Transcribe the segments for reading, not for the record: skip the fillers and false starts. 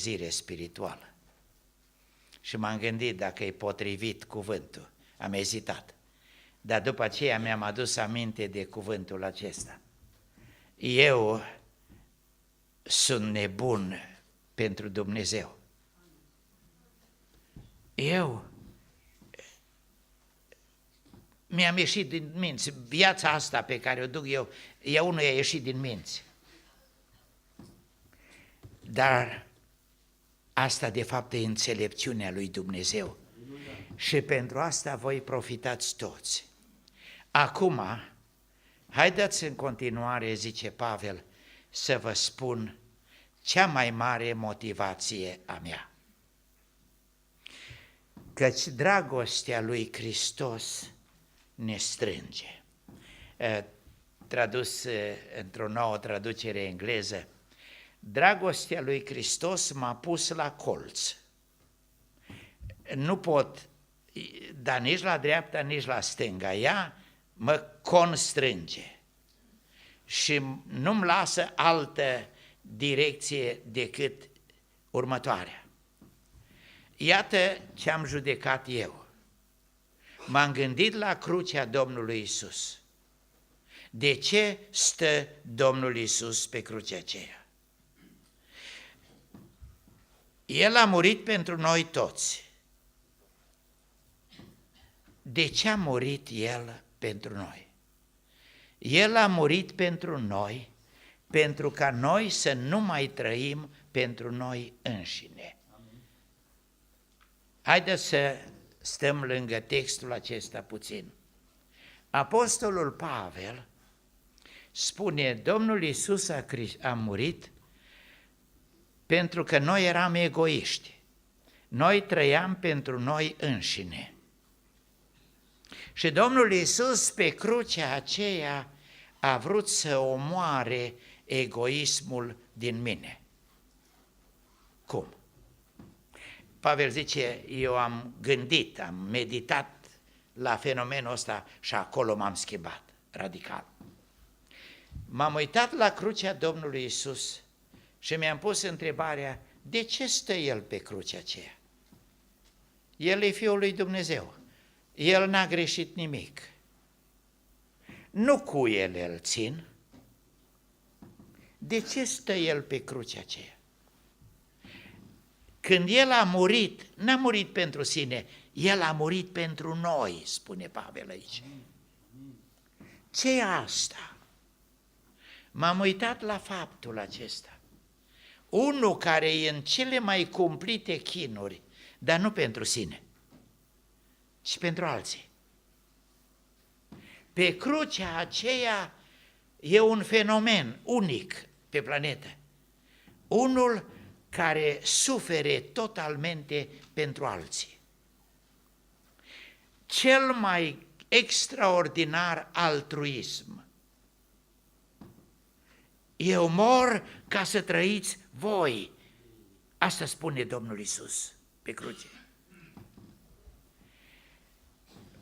zire spirituală. Și m-am gândit dacă e potrivit cuvântul. Am ezitat. Dar după aceea mi-am adus aminte de cuvântul acesta. Eu sunt nebun pentru Dumnezeu. Mi-am ieșit din minți. Viața asta pe care o duc eu nu i-a ieșit din minți. Dar asta de fapt e înțelepciunea lui Dumnezeu. Și pentru asta voi profitați toți. Acum, haideți în continuare, zice Pavel, să vă spun cea mai mare motivație a mea. Căci dragostea lui Hristos ne strânge. Tradus într-o nouă traducere engleză, dragostea lui Hristos m-a pus la colț. Nu pot da nici la dreapta, nici la stânga. Ea mă constrânge și nu-mi lasă altă direcție decât următoarea. Iată ce am judecat eu. M-am gândit la crucea Domnului Iisus. De ce stă Domnul Iisus pe crucea aceea? El a murit pentru noi toți. De ce a murit El pentru noi? El a murit pentru noi, pentru ca noi să nu mai trăim pentru noi înșine. Haideți să stăm lângă textul acesta puțin. Apostolul Pavel spune, Domnul Iisus a murit pentru că noi eram egoiști. Noi trăiam pentru noi înșine. Și Domnul Iisus pe crucea aceea a vrut să omoare egoismul din mine. Cum? Pavel zice, eu am gândit, am meditat la fenomenul ăsta și acolo m-am schimbat radical. M-am uitat la crucea Domnului Iisus și mi-am pus întrebarea, de ce stă El pe crucea aceea? El e Fiul lui Dumnezeu. El n-a greșit nimic. Nu cu El îl țin. De ce stă El pe crucea aceea? Când El a murit, n-a murit pentru sine, El a murit pentru noi, spune Pavel aici. Ce e asta? M-am uitat la faptul acesta. Unul care e în cele mai cumplite chinuri, dar nu pentru sine, ci pentru alții. Pe crucea aceea e un fenomen unic pe planetă. Unul care sufere totalmente pentru alții. Cel mai extraordinar altruism. Eu mor ca să trăiți voi. Asta spune Domnul Iisus pe cruce.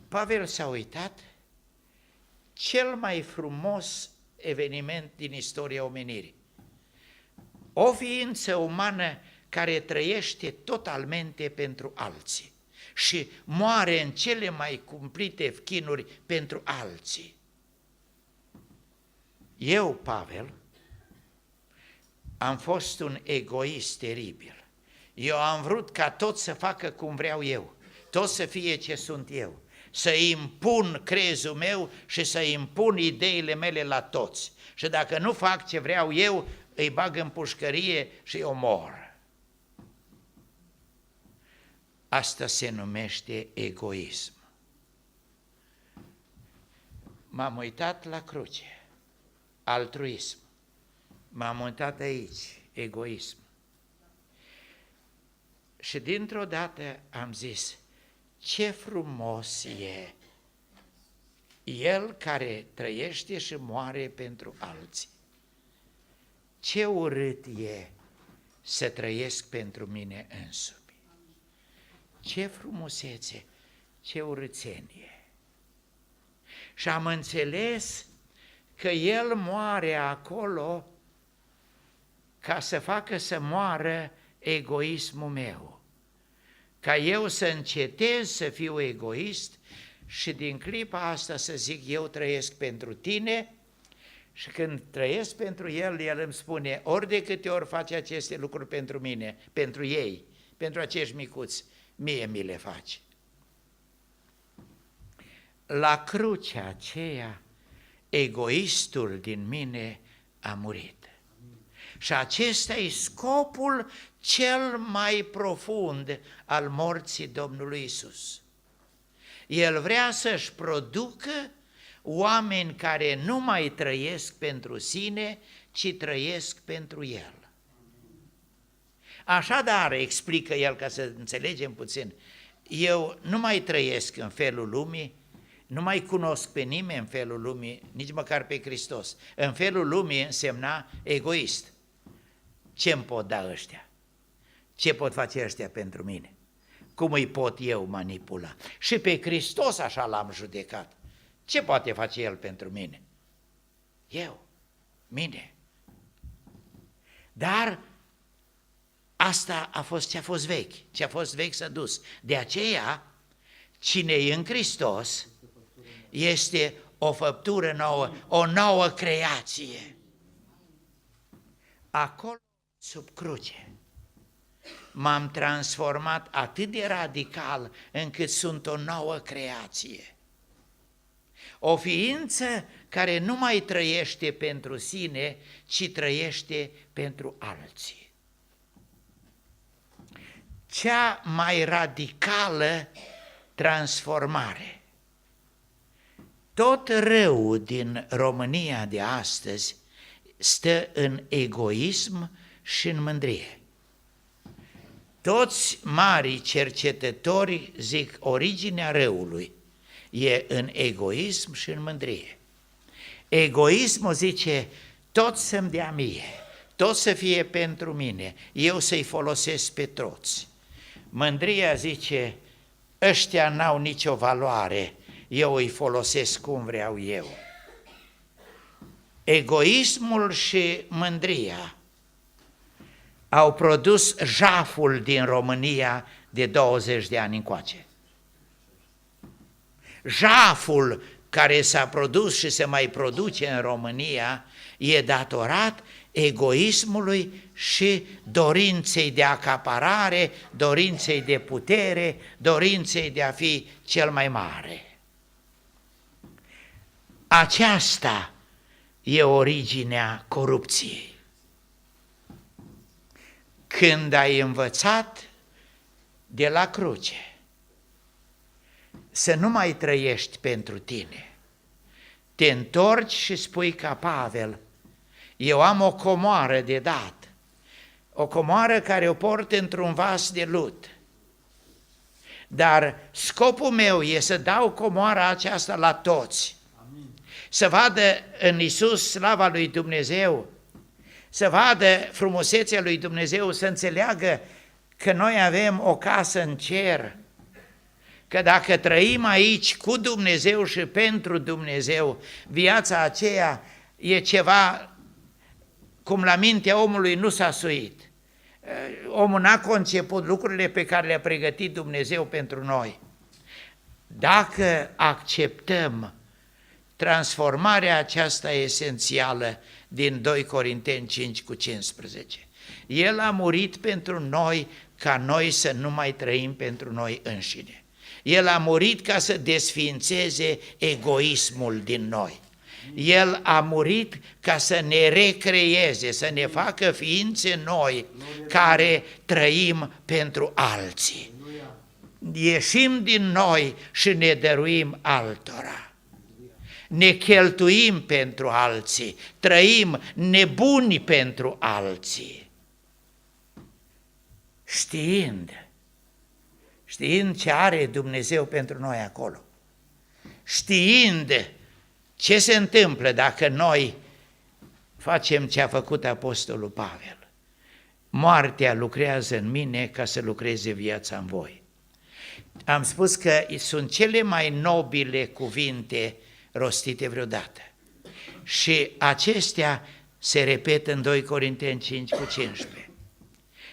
Pavel s-a uitat, cel mai frumos eveniment din istoria omenirii. O ființă umană care trăiește totalmente pentru alții și moare în cele mai cumplite chinuri pentru alții. Eu, Pavel, am fost un egoist teribil. Eu am vrut ca toți să facă cum vreau eu, toți să fie ce sunt eu, să impun crezul meu și să impun ideile mele la toți. Și dacă nu fac ce vreau eu, îi bag în pușcărie și îi omor. Asta se numește egoism. M-am uitat la cruce, altruism. M-am uitat aici, egoism. Și dintr-o dată am zis, ce frumos e El care trăiește și moare pentru alții. Ce urât e să trăiesc pentru mine însumi. Ce frumusețe, ce urâțenie. Și am înțeles că El moare acolo ca să facă să moară egoismul meu, ca eu să încetez să fiu egoist și din clipa asta să zic eu trăiesc pentru tine și când trăiesc pentru el, el îmi spune ori de câte ori face aceste lucruri pentru mine, pentru ei, pentru acești micuți, mie mi le faci. La crucea aceea, egoistul din mine a murit. Și acesta e scopul cel mai profund al morții Domnului Isus. El vrea să-și producă oameni care nu mai trăiesc pentru sine, ci trăiesc pentru El. Așadar, explică el, ca să înțelegem puțin, eu nu mai trăiesc în felul lumii, nu mai cunosc pe nimeni în felul lumii, nici măcar pe Hristos. În felul lumii însemna egoist. Ce-mi pot da ăștia? Ce pot face ăștia pentru mine? Cum îi pot eu manipula? Și pe Hristos așa l-am judecat. Ce poate face El pentru mine? Eu, mine. Dar asta a fost ce a fost vechi, ce a fost vechi s-a dus. De aceea, cine e în Hristos este o făptură nouă, o nouă creație. Acolo, sub cruce, m-am transformat atât de radical încât sunt o nouă creație. O ființă care nu mai trăiește pentru sine, ci trăiește pentru alții. Cea mai radicală transformare. Tot răul din România de astăzi stă în egoism și în mândrie. Toți marii cercetători zic originea răului e în egoism și în mândrie. Egoismul zice tot să-mi dea mie, tot să fie pentru mine, eu să-i folosesc pe toți. Mândria zice ăștia n-au nicio valoare, eu îi folosesc cum vreau eu. Egoismul și mândria au produs jaful din România de 20 de ani încoace. Jaful care s-a produs și se mai produce în România e datorat egoismului și dorinței de acaparare, dorinței de putere, dorinței de a fi cel mai mare. Aceasta e originea corupției. Când ai învățat de la cruce să nu mai trăiești pentru tine, te întorci și spui ca Pavel, eu am o comoară de dat, o comoară care o port într-un vas de lut, dar scopul meu e să dau comoara aceasta la toți, să vadă în Iisus slava lui Dumnezeu, să vadă frumusețea lui Dumnezeu, să înțeleagă că noi avem o casă în cer, că dacă trăim aici cu Dumnezeu și pentru Dumnezeu, viața aceea e ceva cum la mintea omului nu s-a suit. Omul n-a conceput lucrurile pe care le-a pregătit Dumnezeu pentru noi. Dacă acceptăm transformarea aceasta esențială din 2 Corinteni 5:15, El a murit pentru noi ca noi să nu mai trăim pentru noi înșine. El a murit ca să desființeze egoismul din noi. El a murit ca să ne recreeze, să ne facă ființe noi care trăim pentru alții. Ieșim din noi și ne dăruim altora. Ne cheltuim pentru alții, trăim nebuni pentru alții. Știind ce are Dumnezeu pentru noi acolo, știind ce se întâmplă dacă noi facem ce a făcut Apostolul Pavel. Moartea lucrează în mine ca să lucreze viața în voi. Am spus că sunt cele mai nobile cuvinte rostite vreodată. Și acestea se repetă în 2 Corinteni 5:15.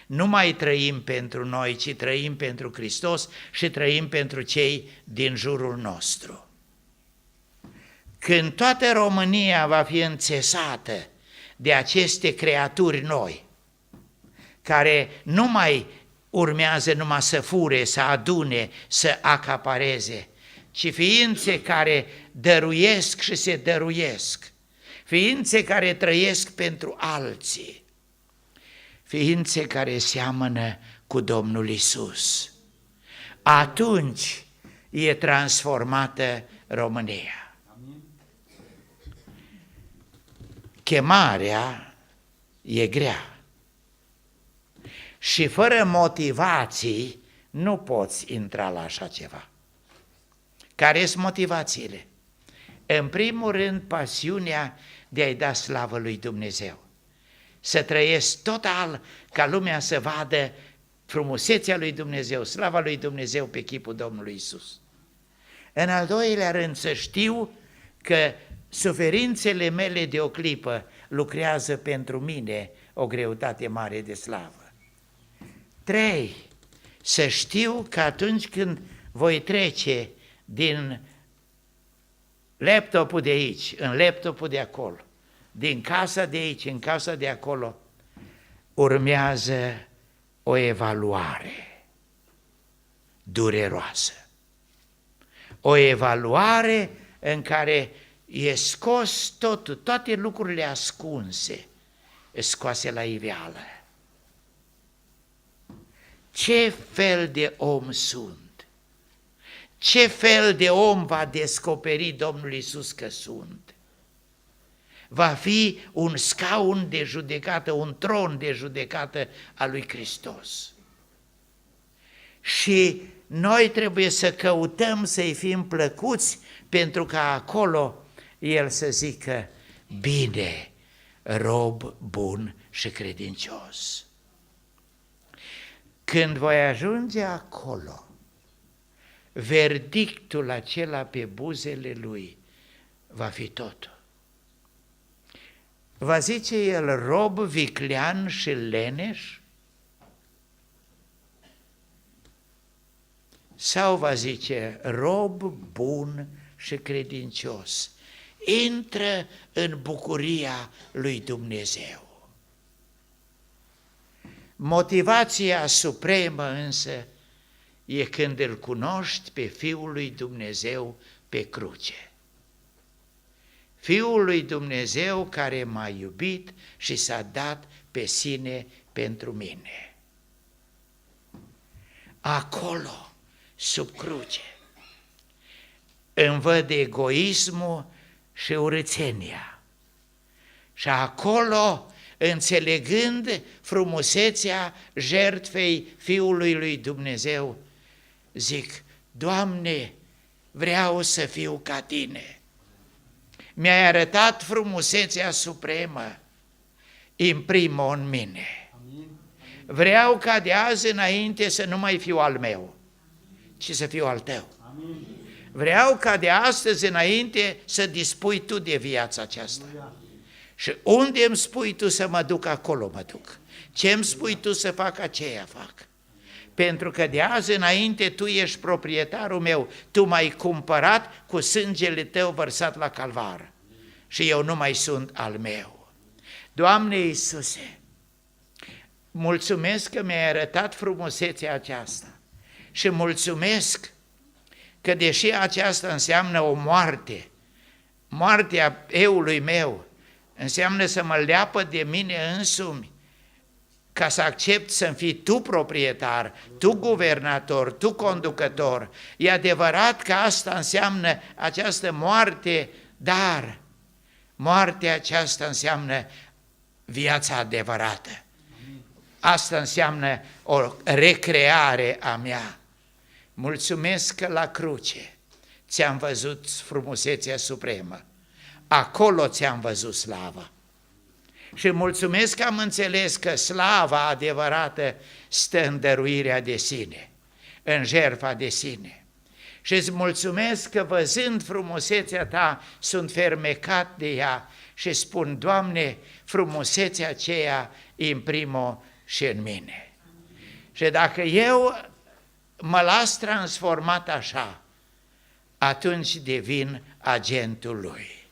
nu mai trăim pentru noi, ci trăim pentru Hristos și trăim pentru cei din jurul nostru. Când toată România va fi înțesată de aceste creaturi noi, care nu mai urmează numai să fure, să adune, să acapareze, ci ființe care dăruiesc și se dăruiesc, ființe care trăiesc pentru alții, ființe care seamănă cu Domnul Iisus. Atunci e transformată România. Chemarea e grea și fără motivații nu poți intra la așa ceva. Care sunt motivațiile? În primul rând, pasiunea de a-i da slavă lui Dumnezeu. Să trăiesc total ca lumea să vadă frumusețea lui Dumnezeu, slava lui Dumnezeu pe chipul Domnului Iisus. În al doilea rând, să știu că suferințele mele de o clipă lucrează pentru mine o greutate mare de slavă. 3. Să știu că atunci când voi trece din laptopul de aici în laptopul de acolo, din casa de aici în casa de acolo, urmează o evaluare dureroasă. O evaluare în care e scos totul, toate lucrurile ascunse, e scoase la iveală. Ce fel de om sunt? Ce fel de om va descoperi Domnul Iisus că sunt? Va fi un scaun de judecată, un tron de judecată al lui Hristos. Și noi trebuie să căutăm să-i fim plăcuți pentru ca acolo El să zică: bine, rob bun și credincios. Când voi ajunge acolo, verdictul acela pe buzele lui va fi totul. Va zice el rob viclean și leneș? Sau va zice rob bun și credincios? Intră în bucuria lui Dumnezeu. Motivația supremă însă e când îl cunoști pe Fiul lui Dumnezeu pe cruce. Fiul lui Dumnezeu care m-a iubit și s-a dat pe sine pentru mine. Acolo, sub cruce, îmi văd egoismul și urâțenia. Și acolo, înțelegând frumusețea jertfei Fiului lui Dumnezeu, zic: Doamne, vreau să fiu ca Tine. Mi-ai arătat frumusețea supremă, imprimă-o în mine. Vreau ca de azi înainte să nu mai fiu al meu, ci să fiu al Tău. Vreau ca de astăzi înainte să dispui Tu de viața aceasta. Și unde îmi spui Tu să mă duc, acolo mă duc. Ce îmi spui Tu să fac, aceea fac. Pentru că de azi înainte Tu ești proprietarul meu, Tu m-ai cumpărat cu sângele Tău vărsat la calvar și eu nu mai sunt al meu. Doamne Iisuse, mulțumesc că mi-ai arătat frumusețea aceasta și mulțumesc că deși aceasta înseamnă o moarte, moartea eului meu, înseamnă să mă leapă de mine însumi, ca să accept să-mi fii Tu proprietar, Tu guvernator, Tu conducător. E adevărat că asta înseamnă această moarte, dar moartea aceasta înseamnă viața adevărată. Asta înseamnă o recreare a mea. Mulțumesc că la cruce ți-am văzut frumusețea supremă. Acolo ți-am văzut slava. Și mulțumesc că am înțeles că slava adevărată stă în dăruirea de sine, în jertfa de sine. Și îți mulțumesc că văzând frumusețea Ta sunt fermecat de ea și spun: Doamne, frumusețea aceea imprim-o și în mine. Și dacă eu mă las transformat așa, atunci devin agentul lui.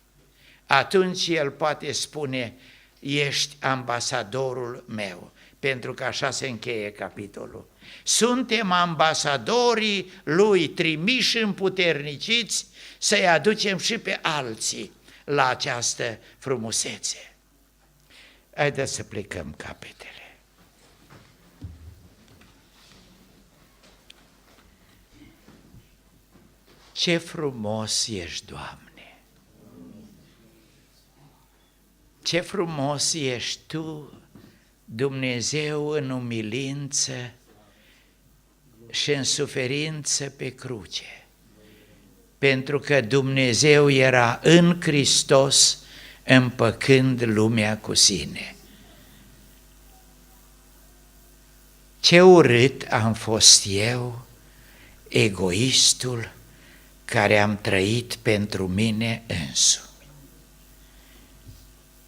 Atunci el poate spune, ești ambasadorul meu, pentru că așa se încheie capitolul. Suntem ambasadorii lui, trimiși împuterniciți să-i aducem și pe alții la această frumusețe. Haideți să plecăm capetele. Ce frumos ești, Doamne! Ce frumos ești Tu, Dumnezeu, în umilință și în suferință pe cruce, pentru că Dumnezeu era în Hristos împăcând lumea cu sine. Ce urât am fost eu, egoistul, care am trăit pentru mine însumi.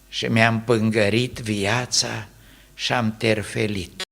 Și mi-am pângărit viața și am terfelit.